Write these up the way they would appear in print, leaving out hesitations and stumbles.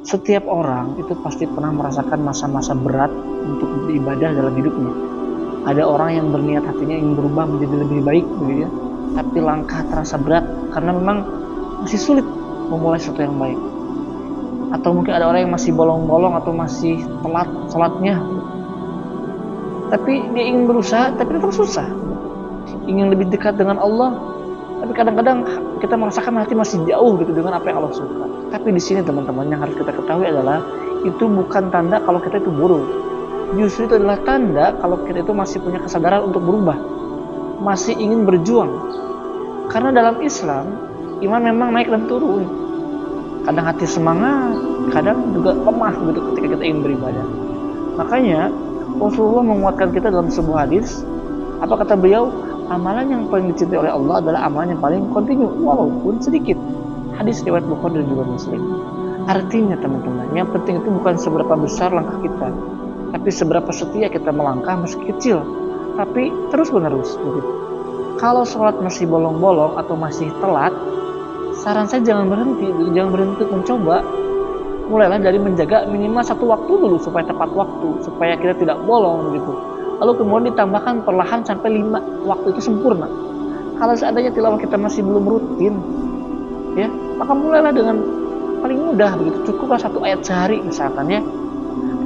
Setiap orang itu pasti pernah merasakan masa-masa berat untuk beribadah dalam hidupnya. Ada orang yang berniat hatinya ingin berubah menjadi lebih baik begitu ya, tapi langkah terasa berat karena memang masih sulit memulai sesuatu yang baik. Atau mungkin ada orang yang masih bolong-bolong atau masih telat sholatnya, tapi dia ingin berusaha tapi tetap susah. Ingin lebih dekat dengan Allah, tapi kadang-kadang kita merasakan hati masih jauh gitu dengan apa yang Allah suka. Tapi di sini teman-teman yang harus kita ketahui adalah itu bukan tanda kalau kita itu buruk. Justru itu adalah tanda kalau kita itu masih punya kesadaran untuk berubah, masih ingin berjuang. Karena dalam Islam, iman memang naik dan turun. Kadang hati semangat, kadang juga lemah gitu ketika kita ingin beribadah. Makanya Rasulullah menguatkan kita dalam sebuah hadis. Apa kata beliau? Amalan yang paling dicintai oleh Allah adalah amalan yang paling kontinu, walaupun sedikit. Hadis riwayat Bukhari dan juga Muslim. Artinya teman-teman, yang penting itu bukan seberapa besar langkah kita, tapi seberapa setia kita melangkah meski kecil, tapi terus menerus begitu. Kalau sholat masih bolong-bolong atau masih telat, saran saya jangan berhenti untuk mencoba. Mulailah dari menjaga minimal satu waktu dulu supaya tepat waktu, supaya kita tidak bolong begitu. Lalu kemudian ditambahkan perlahan sampai 5 waktu itu sempurna. Kalau seandainya tilawah kita masih belum rutin, ya, maka mulailah dengan paling mudah begitu. Cukuplah 1 ayat sehari misalkan ya.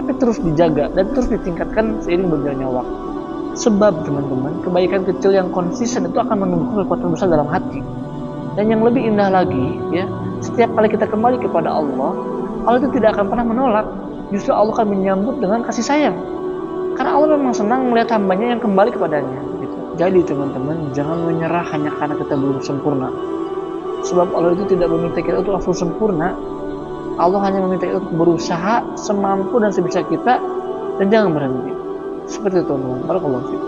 Tapi terus dijaga dan terus ditingkatkan seiring berjalannya waktu. Sebab teman-teman, kebaikan kecil yang konsisten itu akan menumbuhkan kekuatan besar dalam hati. Dan yang lebih indah lagi, ya, setiap kali kita kembali kepada Allah itu tidak akan pernah menolak. Justru Allah akan menyambut dengan kasih sayang. Karena Allah memang senang melihat hambanya yang kembali kepadanya gitu. Jadi teman-teman, jangan menyerah hanya karena kita belum sempurna. Sebab Allah itu tidak meminta kita untuk langsung sempurna. Allah hanya meminta kita untuk berusaha semampu dan sebisa kita, dan jangan berhenti. Seperti itu teman-teman. Barakallahu fiik.